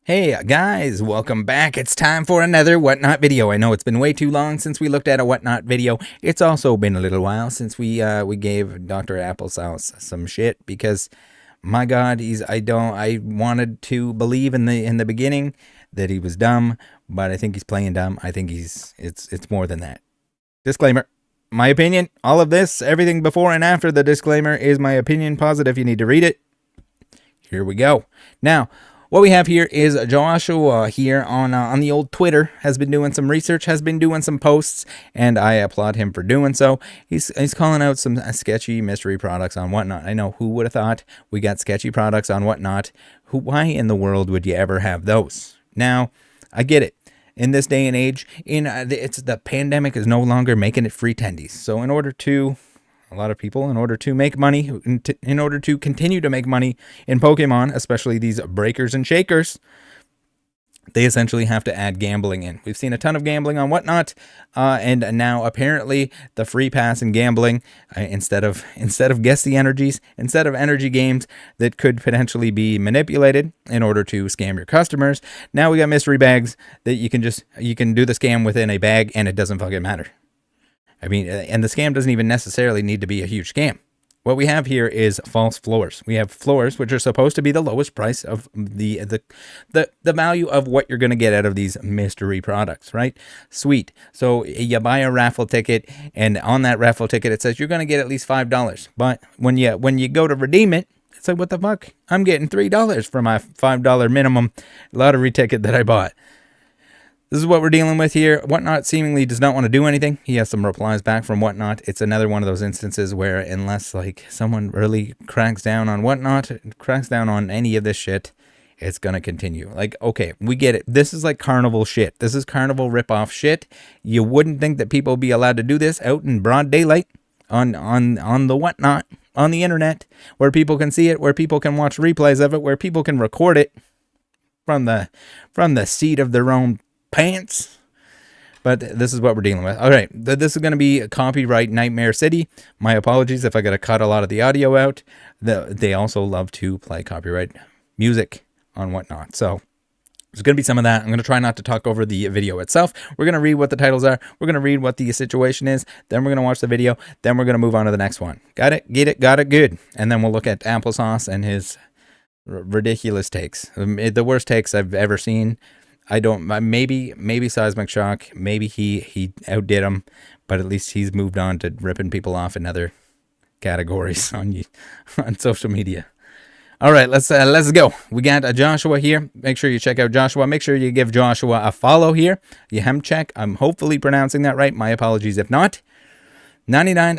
Hey guys, welcome back. It's time for another Whatnot video. I know it's been way too long since we looked at a Whatnot video. It's also been a little while since we gave Dr. Applesauce some shit because my God, I wanted to believe in the beginning that he was dumb, but I think he's playing dumb. I think it's more than that. Disclaimer. My opinion, all of this, everything before and after the disclaimer is my opinion. Pause it if you need to read it. Here we go. Now, what we have here is Joshua here on the old Twitter, has been doing some research, has been doing some posts, and I applaud him for doing so. He's calling out some sketchy mystery products on Whatnot. I know, who would have thought we got sketchy products on Whatnot? Why in the world would you ever have those? Now, I get it. In this day and age, the pandemic is no longer making it free tendies. So in order to a lot of people, in order to make money, in order to continue to make money in Pokemon, especially these breakers and shakers, they essentially have to add gambling in. We've seen a ton of gambling on Whatnot, and now apparently the free pass in gambling, instead of guess the energies, instead of energy games that could potentially be manipulated in order to scam your customers, now we got mystery bags that you can do the scam within a bag and it doesn't fucking matter. I mean, and the scam doesn't even necessarily need to be a huge scam. What we have here is false floors. We have floors which are supposed to be the lowest price of the value of what you're going to get out of these mystery products, right? Sweet. So you buy a raffle ticket, and on that raffle ticket it says you're going to get at least $5. But when you go to redeem it, it's like, what the fuck? I'm getting $3 for my $5 minimum lottery ticket that I bought. This is what we're dealing with here. Whatnot seemingly does not want to do anything. He has some replies back from Whatnot. It's another one of those instances where unless like someone really cracks down on Whatnot, cracks down on any of this shit, it's going to continue. Like, okay, we get it. This is like carnival shit. This is carnival ripoff shit. You wouldn't think that people would be allowed to do this out in broad daylight on the Whatnot, on the internet, where people can see it, where people can watch replays of it, where people can record it from the seat of their own pants. But this is what we're dealing with. All right, this is going to be a copyright Nightmare City. My apologies if I got to cut a lot of the audio out. They also love to play copyright music on Whatnot, so there's going to be some of that. I'm going to try not to talk over the video itself. We're going to read what the titles are. We're going to read what the situation is. Then we're going to watch the video. Then we're going to move on to the next one. Got it? Get it? Got it? Good. And then we'll look at Applesauce and his ridiculous takes. The worst takes I've ever seen. I don't, maybe Seismic Shock, maybe he outdid him, but at least he's moved on to ripping people off in other categories on social media. All right, let's go. We got Joshua here. Make sure you check out Joshua. Make sure you give Joshua a follow here. Yehemcheck. I'm hopefully pronouncing that right. My apologies if not. $99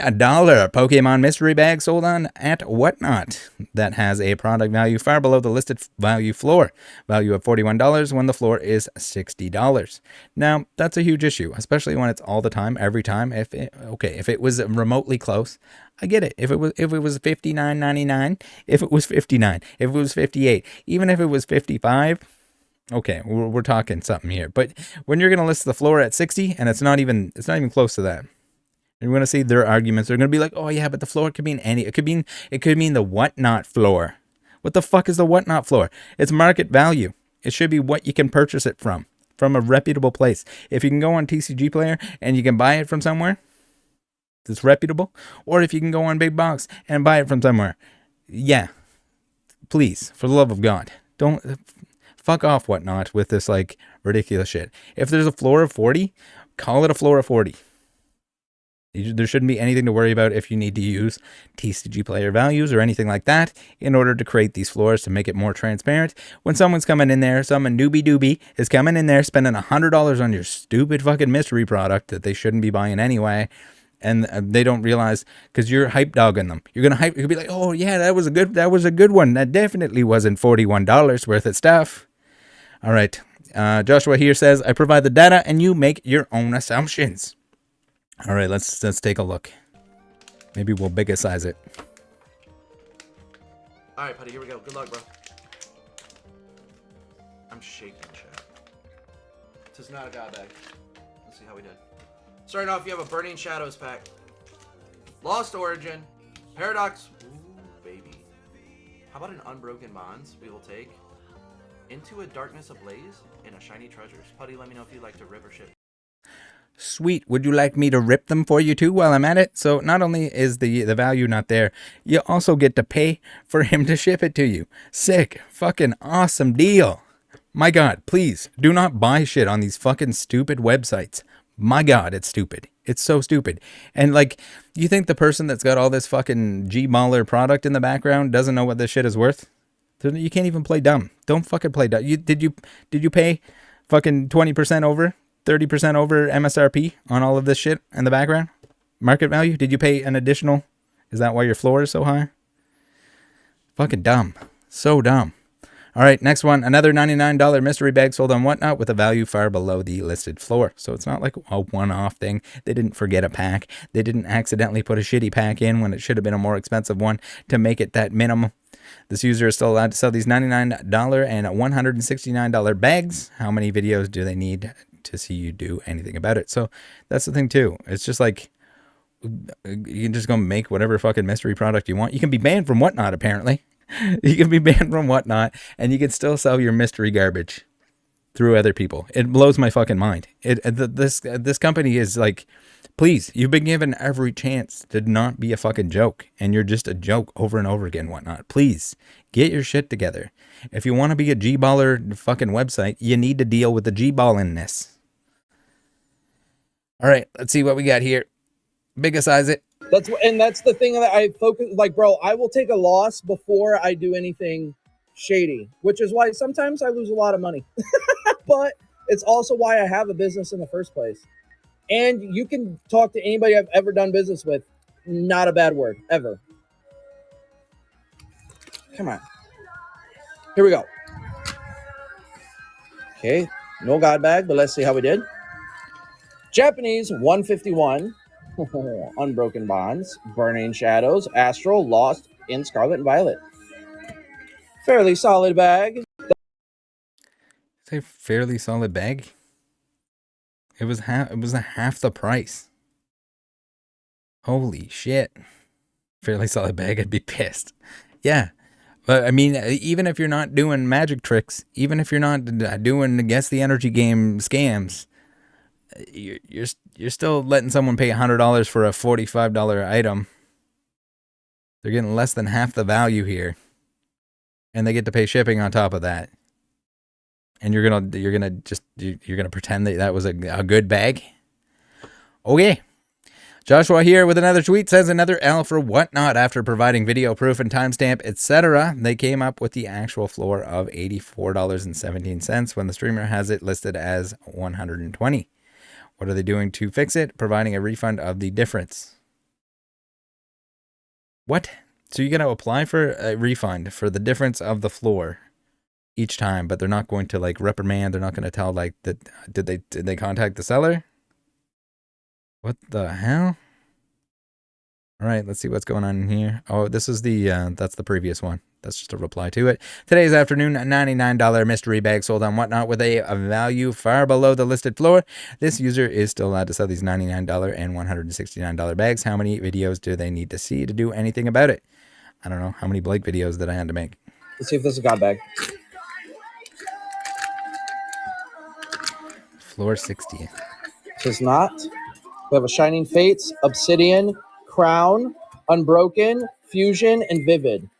Pokemon mystery bag sold on at Whatnot that has a product value far below the listed value floor. Value of $41 when the floor is $60. Now, that's a huge issue, especially when it's all the time, every time. If it was remotely close, I get it. If it was $59.99, if it was $59, if it was $58, even if it was $55, okay, we're talking something here. But when you're going to list the floor at 60 and it's not even close to that. You're going to see their arguments. They're going to be like, oh yeah, but the floor could mean it could mean the Whatnot floor. What the fuck is the Whatnot floor? It's market value. It should be what you can purchase it from a reputable place. If you can go on TCG Player and you can buy it from somewhere that's reputable, or if you can go on Big Box and buy it from somewhere, yeah, please, for the love of God, don't fuck off Whatnot with this like ridiculous shit. If there's a floor of 40, call it a floor of 40. There shouldn't be anything to worry about if you need to use TCG Player values or anything like that in order to create these floors to make it more transparent. When someone's coming in there, someone newbie is coming in there spending $100 on your stupid fucking mystery product that they shouldn't be buying anyway, and they don't realize because you're hype dogging them. You'll be like, oh yeah, that was a good one. That definitely wasn't $41 worth of stuff. All right, Joshua here says, I provide the data and you make your own assumptions. All right, let's take a look. Maybe we'll bigger size it. All right, Putty, here we go. Good luck, bro. I'm shaking, chat. This is not a god bag. Let's see how we did. Starting off, you have a Burning Shadows pack. Lost Origin. Paradox. Ooh, baby. How about an Unbroken Bonds we will take? Into a darkness ablaze in a shiny treasures. Putty, let me know if you'd like to rip or ship. Sweet. Would you like me to rip them for you too while I'm at it? So not only is the value not there, you also get to pay for him to ship it to you. Sick. Fucking awesome deal. My God, please do not buy shit on these fucking stupid websites. My God, it's stupid. It's so stupid. And like, you think the person that's got all this fucking G-baller product in the background doesn't know what this shit is worth? You can't even play dumb. Don't fucking play dumb. Did you pay fucking 20% over, 30% over MSRP on all of this shit in the background? Market value? Did you pay an additional? Is that why your floor is so high? Fucking dumb. So dumb. All right, next one. Another $99 mystery bag sold on Whatnot with a value far below the listed floor. So it's not like a one-off thing. They didn't forget a pack. They didn't accidentally put a shitty pack in when it should have been a more expensive one to make it that minimum. This user is still allowed to sell these $99 and $169 bags. How many videos do they need to see you do anything about it? So that's the thing too. It's just like, you can just go make whatever fucking mystery product you want. You can be banned from Whatnot, apparently. You can be banned from Whatnot, and you can still sell your mystery garbage through other people. It blows my fucking mind. This company is like, please, you've been given every chance to not be a fucking joke, and you're just a joke over and over again. Whatnot, please get your shit together. If you want to be a G-baller fucking website, you need to deal with the G-ballinness. All right, let's see what we got here. Biggest size it. That's the thing that I focus, like, bro, I will take a loss before I do anything shady, which is why sometimes I lose a lot of money. But it's also why I have a business in the first place. And you can talk to anybody I've ever done business with. Not a bad word, ever. Come on. Here we go. Okay, no God bag, but let's see how we did. Japanese 151. Unbroken Bonds, Burning Shadows, Astral, Lost in Scarlet and Violet. Fairly solid bag. It's a fairly solid bag. It was half the price. Holy shit. Fairly solid bag, I'd be pissed. Yeah. But I mean, even if you're not doing magic tricks, even if you're not doing guess the energy game scams, you're still letting someone pay $100 for a $45 item. They're getting less than half the value here, and they get to pay shipping on top of that. And you're gonna pretend that was a good bag. Okay. Joshua here with another tweet says another L for Whatnot after providing video proof and timestamp, etc. They came up with the actual floor of $84.17 when the streamer has it listed as $120. What are they doing to fix it? Providing a refund of the difference. What? So you're going to apply for a refund for the difference of the floor each time, but they're not going to like reprimand. They're not going to tell like that. Did they contact the seller? What the hell? All right, let's see what's going on in here. Oh, this is that's the previous one. That's just a reply to it. Today's afternoon, $99 mystery bag sold on Whatnot with a value far below the listed floor. This user is still allowed to sell these $99 and $169 bags. How many videos do they need to see to do anything about it? I don't know. How many Blake videos did I have to make? Let's see if this is a God bag. Floor 60. It is not. We have a Shining Fates, Obsidian, Crown, Unbroken, Fusion, and Vivid.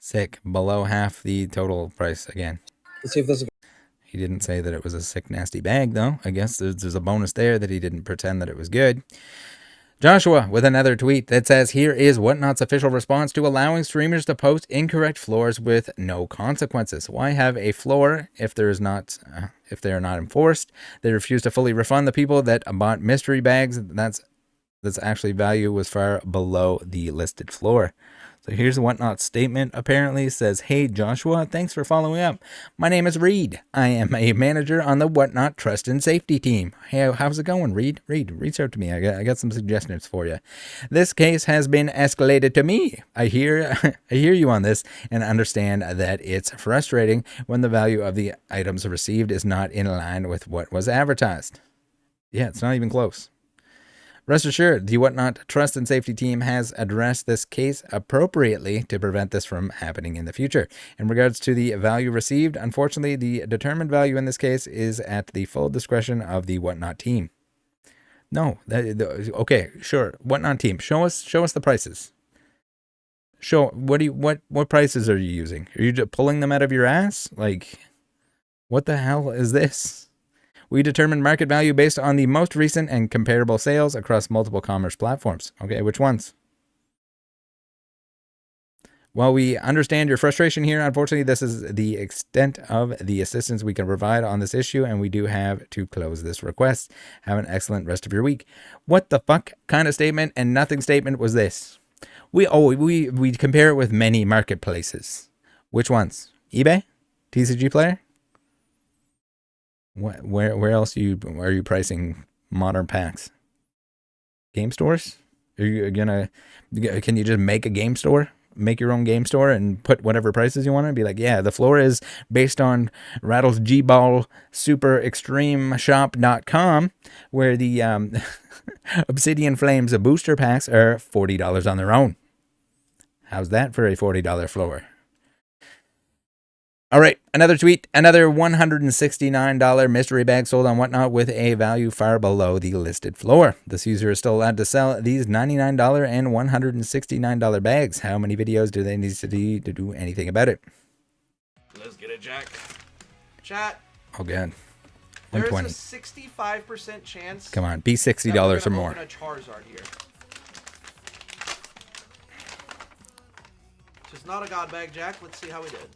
Sick. Below half the total price again. Let's see if this is. He didn't say that it was a sick, nasty bag, though. I guess there's a bonus there that he didn't pretend that it was good. Joshua with another tweet that says, here is Whatnot's official response to allowing streamers to post incorrect floors with no consequences. Why have a floor if they are not enforced? They refuse to fully refund the people that bought mystery bags. That's actually value was far below the listed floor. So here's Whatnot's statement. Apparently it says, hey, Joshua, thanks for following up. My name is Reed. I am a manager on the Whatnot Trust and Safety team. Hey, how's it going, Reed? Reach out to me. I got some suggestions for you. This case has been escalated to me. I hear you on this and understand that it's frustrating when the value of the items received is not in line with what was advertised. Yeah, it's not even close. Rest assured, the Whatnot Trust and Safety team has addressed this case appropriately to prevent this from happening in the future. In regards to the value received, unfortunately, the determined value in this case is at the full discretion of the Whatnot team. No, okay, sure. Whatnot team, show us the prices. What prices are you using? Are you just pulling them out of your ass? Like, what the hell is this? We determine market value based on the most recent and comparable sales across multiple commerce platforms. Okay, which ones? While we understand your frustration here, unfortunately, this is the extent of the assistance we can provide on this issue, and we do have to close this request. Have an excellent rest of your week. What the fuck kind of statement and nothing statement was this? We compare it with many marketplaces. Which ones? eBay? TCG Player? Where else are you pricing modern packs? Game stores? Can you just make a game store? Make your own game store and put whatever prices you want and be like, yeah, the floor is based on Rattle's G-Ball Super Extreme Shop.com, where the Obsidian Flames booster packs are $40 on their own. How's that for a $40 floor? All right, another tweet. Another $169 mystery bag sold on Whatnot with a value far below the listed floor. This user is still allowed to sell these $99 and $169 bags. How many videos do they need to do anything about it? Let's get it, Jack. Chat. Oh, God. There's a 120. 65% chance. Come on, be $60 or more. Open a Charizard here. Just not a god bag, Jack. Let's see how we did.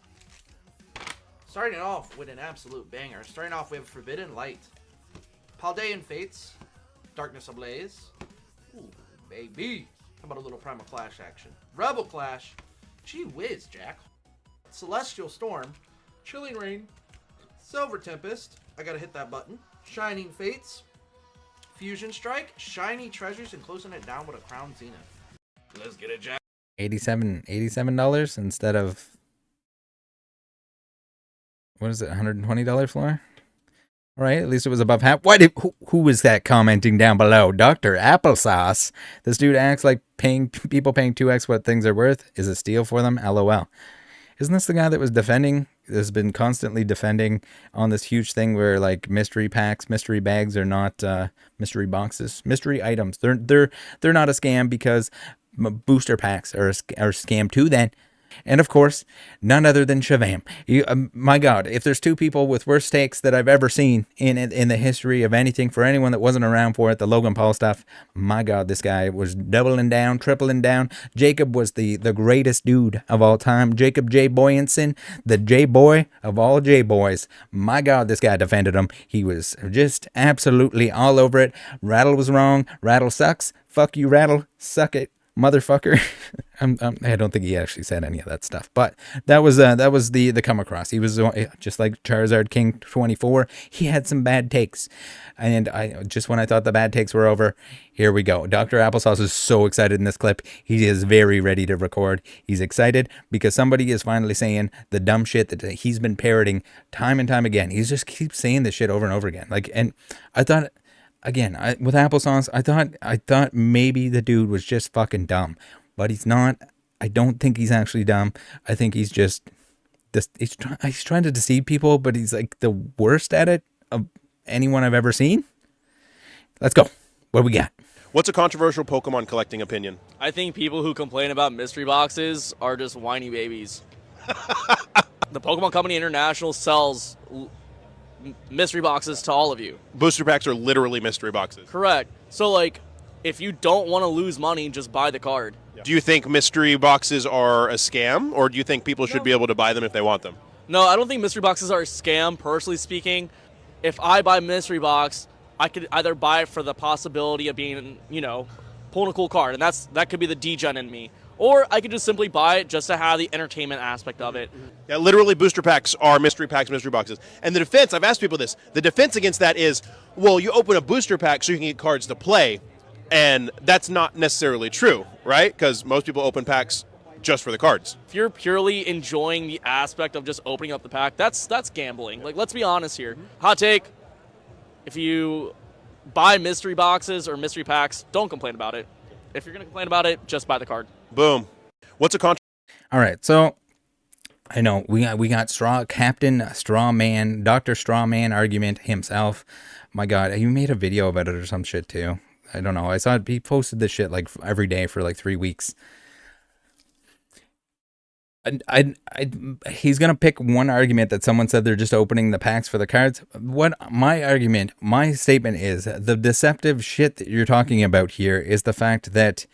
Starting off with an absolute banger. Starting off, we have Forbidden Light, Paldean Fates, Darkness Ablaze. Ooh, baby. How about a little Primal Clash action? Rebel Clash. Gee whiz, Jack. Celestial Storm, Chilling Rain, Silver Tempest. I gotta hit that button. Shining Fates, Fusion Strike, Shiny Treasures, and closing it down with a Crown Zenith. Let's get it, Jack. $87 instead of, what is it, $120 floor? All right, at least it was above half. Who was that commenting down below? Dr. Applesauce. This dude acts like people paying 2x what things are worth is a steal for them. LOL. Isn't this the guy that was defending, has been constantly defending on this huge thing where like mystery packs, mystery bags are not mystery boxes, mystery items. They're not a scam because booster packs are a scam too then. And of course, none other than Shavam. My God, if there's two people with worse takes that I've ever seen in the history of anything, for anyone that wasn't around for it, the Logan Paul stuff, my God, this guy was doubling down, tripling down. Jacob was the greatest dude of all time. Jacob J. Boyanson, the J-boy of all J-boys. My God, this guy defended him. He was just absolutely all over it. Rattle was wrong. Rattle sucks. Fuck you, Rattle. Suck it, motherfucker. I don't think he actually said any of that stuff, but that was the come across. He was just like Charizard King 24. He had some bad takes, and when I thought the bad takes were over, here we go. Dr. Applesauce is so excited in this clip. He is very ready to record. He's excited because somebody is finally saying the dumb shit that he's been parroting time and time again. He just keeps saying this shit over and over again. And I thought, again, with Applesauce, I thought maybe the dude was just fucking dumb. But he's not. I don't think he's actually dumb. I think he's just he's trying to deceive people, but he's like the worst at it of anyone I've ever seen. Let's go. What do we got? What's a controversial Pokemon collecting opinion? I think people who complain about mystery boxes are just whiny babies. The Pokemon Company International sells mystery boxes to all of you. Booster packs are literally mystery boxes. Correct. So, like, if you don't want to lose money, just buy the card. Do you think mystery boxes are a scam, or do you think people should be able to buy them if they want them? No, I don't think mystery boxes are a scam, personally speaking. If I buy a mystery box, I could either buy it for the possibility of being, pulling a cool card, and that could be the degen in me. Or I could just simply buy it just to have the entertainment aspect of it. Yeah, literally booster packs are mystery packs, mystery boxes. And the defense, I've asked people this, the defense against that is, well, you open a booster pack so you can get cards to play. And that's not necessarily true, right? Because most people open packs just for the cards. If you're purely enjoying the aspect of just opening up the pack, that's gambling. Like, let's be honest here. Hot take, if you buy mystery boxes or mystery packs. Don't complain about it. If you're going to complain about it, just buy the card. Boom. What's a contract? All right, so I know we got Captain Strawman, Dr. Strawman argument himself. My God, he made a video about it or some shit too. I don't know. I saw he posted this shit like every day for like 3 weeks. He's gonna pick one argument that someone said they're just opening the packs for the cards. What my statement is, the deceptive shit that you're talking about here is the fact that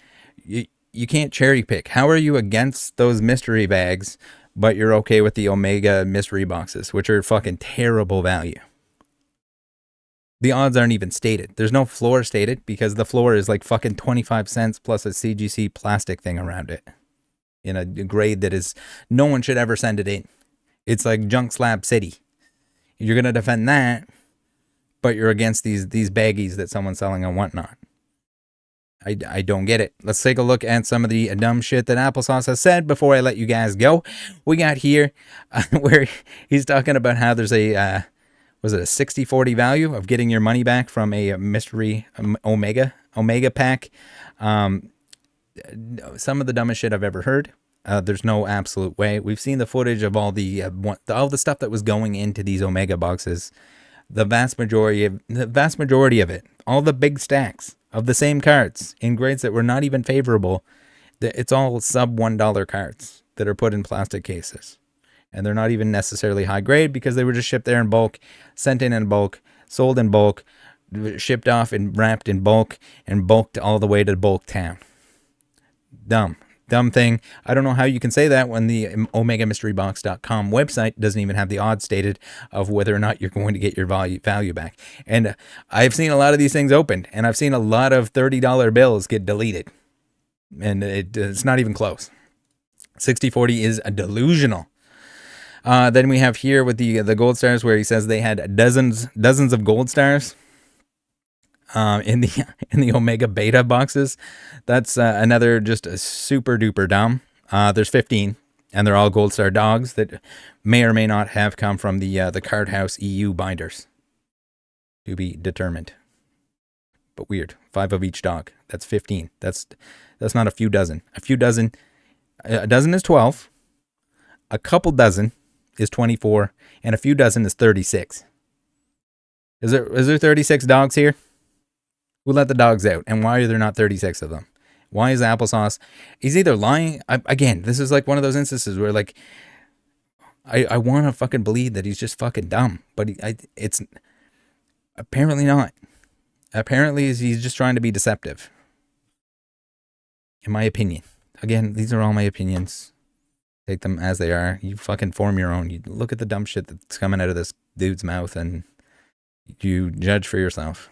you can't cherry pick. How are you against those mystery bags, but you're okay with the Omega mystery boxes, which are fucking terrible value? The odds aren't even stated. There's no floor stated because the floor is like fucking 25 cents plus a CGC plastic thing around it in a grade that is, no one should ever send it in. It's like Junk Slab City. You're going to defend that, but you're against these baggies that someone's selling on Whatnot. I don't get it. Let's take a look at some of the dumb shit that Applesauce has said before I let you guys go. We got here where he's talking about how there's a, was it a 60-40 value of getting your money back from a mystery Omega pack. Some of the dumbest shit I've ever heard. There's no absolute way. We've seen the footage of all the stuff that was going into these Omega boxes. The vast majority of it, all the big stacks of the same cards in grades that were not even favorable. It's all sub $1 cards that are put in plastic cases. And they're not even necessarily high grade because they were just shipped there in bulk, sent in bulk, sold in bulk, shipped off and wrapped in bulk, and bulked all the way to bulk town. Dumb thing. I don't know how you can say that when the OmegaMysteryBox.com website doesn't even have the odds stated of whether or not you're going to get your value back. And I've seen a lot of these things opened, and I've seen a lot of $30 bills get deleted. And it's not even close. 60-40 is delusional. Then we have here with the gold stars where he says they had dozens of gold stars in the Omega beta boxes. That's another just a super duper dumb. There's 15 and they're all gold star dogs that may or may not have come from the Card House EU binders. To be determined. But weird. 5 of each dog. That's 15. That's not a few dozen. A dozen is 12. A couple dozen is 24, and a few dozen is 36. Is there 36 dogs here? Who let the dogs out, and why are there not 36 of them? Why is Applesauce? He's either lying. Again, this is like one of those instances where like I want to fucking believe that he's just fucking dumb, but it's apparently not. Apparently, he's just trying to be deceptive. In my opinion. Again, these are all my opinions. Take them as they are. You fucking form your own. You look at the dumb shit that's coming out of this dude's mouth and you judge for yourself.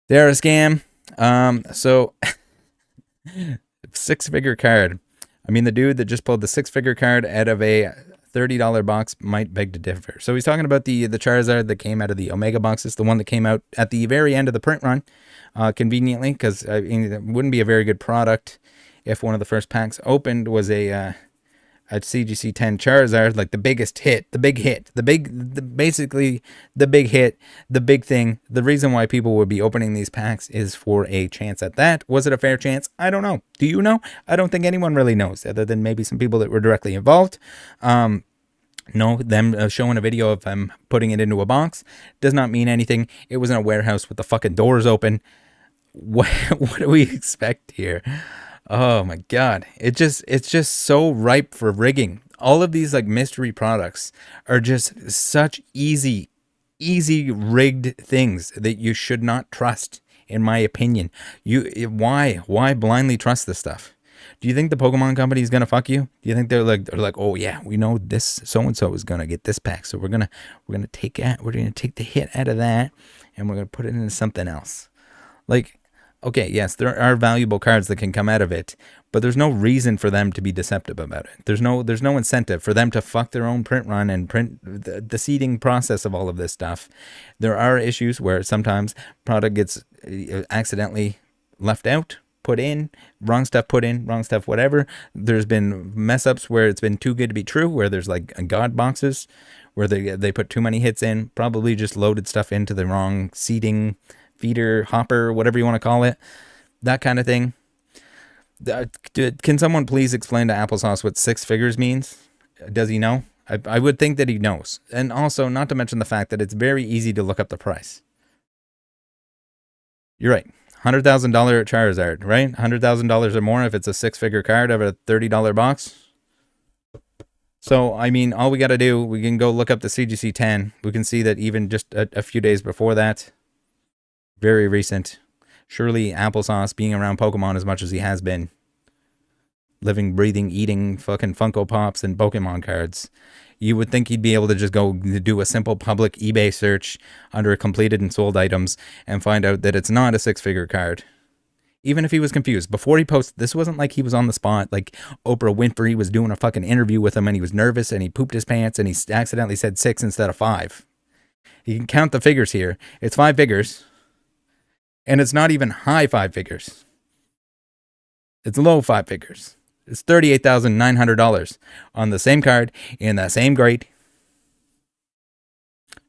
They're a scam. So 6-figure card. I mean, the dude that just pulled the 6-figure card out of a $30 box might beg to differ. So he's talking about the Charizard that came out of the Omega boxes, the one that came out at the very end of the print run, conveniently, because it wouldn't be a very good product if one of the first packs opened was a CGC 10 Charizard, like the biggest hit, basically the big hit, the big thing. The reason why people would be opening these packs is for a chance at that. Was it a fair chance? I don't know. Do you know? I don't think anyone really knows, other than maybe some people that were directly involved. No, them showing a video of them putting it into a box does not mean anything. It was in a warehouse with the fucking doors open. What do we expect here? Oh my God. It's just so ripe for rigging. All of these like mystery products are just such easy rigged things that you should not trust, in my opinion. Why blindly trust this stuff? Do you think the Pokemon company is going to fuck you? Do you think they're like, "Oh yeah, we know this so and so is going to get this pack. So we're going to take the hit out of that and we're going to put it into something else." Like, okay, yes, there are valuable cards that can come out of it, but there's no reason for them to be deceptive about it. There's no incentive for them to fuck their own print run and print the seeding process of all of this stuff. There are issues where sometimes product gets accidentally left out put in, wrong stuff put in, wrong stuff whatever. There's been mess ups where it's been too good to be true, where there's like god boxes where they put too many hits in, probably just loaded stuff into the wrong seeding feeder, hopper, whatever you want to call it, that kind of thing. Can someone please explain to Applesauce what 6 figures means? Does he know? I would think that he knows. And also, not to mention the fact that it's very easy to look up the price. You're right. $100,000 Charizard, right? $100,000 or more if it's a 6-figure card of a $30 box. So, I mean, all we got to do, we can go look up the CGC 10. We can see that even just a few days before that, very recent, surely Applesauce, being around Pokemon as much as he has been, living, breathing, eating fucking Funko Pops and Pokemon cards, you would think he'd be able to just go do a simple public eBay search under completed and sold items and find out that it's not a 6-figure card. Even if he was confused. Before he posted, this wasn't like he was on the spot, like Oprah Winfrey was doing a fucking interview with him and he was nervous and he pooped his pants and he accidentally said 6 instead of 5. You can count the figures here. It's 5 figures. And it's not even high 5 figures. It's low 5 figures. It's $38,900 on the same card in that same grade.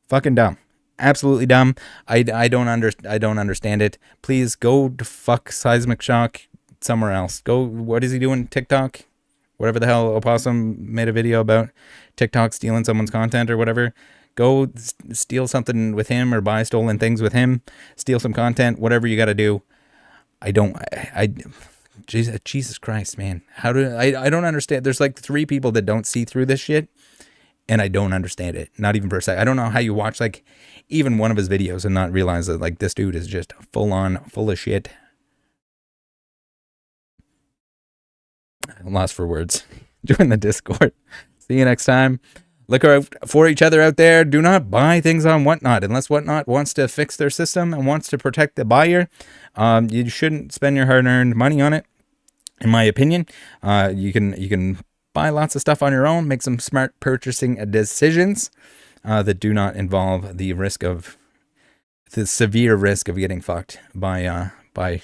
Fucking dumb. Absolutely dumb. I don't understand it. Please go to fuck Seismic Shock somewhere else. Go. What is he doing? TikTok? Whatever the hell Opossum made a video about TikTok stealing someone's content or whatever. Go steal something with him or buy stolen things with him. Steal some content. Whatever you got to do. Jesus Christ, man. I don't understand. There's like 3 people that don't see through this shit, and I don't understand it. Not even for a second. I don't know how you watch like even one of his videos and not realize that like this dude is just full of shit. I'm lost for words. Join the Discord. See you next time. Look out for each other out there. Do not buy things on Whatnot unless Whatnot wants to fix their system and wants to protect the buyer. You shouldn't spend your hard-earned money on it, in my opinion. You can buy lots of stuff on your own, make some smart purchasing decisions that do not involve the severe risk of getting fucked by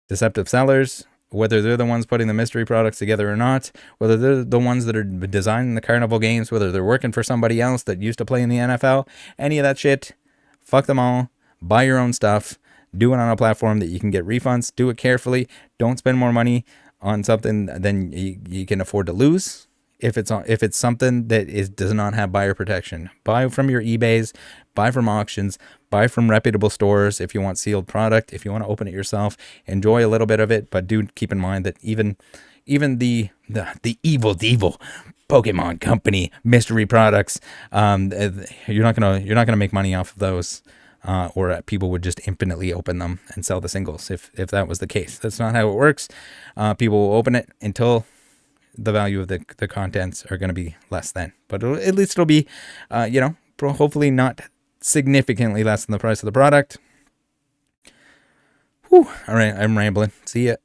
deceptive sellers, whether they're the ones putting the mystery products together or not, whether they're the ones that are designing the carnival games, whether they're working for somebody else that used to play in the NFL, any of that shit, fuck them all. Buy your own stuff. Do it on a platform that you can get refunds. Do it carefully. Don't spend more money on something than you can afford to lose. If it's something that does not have buyer protection, buy from your eBays, buy from auctions, buy from reputable stores. If you want sealed product, if you want to open it yourself, enjoy a little bit of it, but do keep in mind that even the evil Pokemon Company mystery products, you're not gonna make money off of those. Or people would just infinitely open them and sell the singles if that was the case. That's not how it works. People will open it until the value of the contents are going to be less than. But at least it'll be, hopefully not significantly less than the price of the product. Whew. All right, I'm rambling. See ya.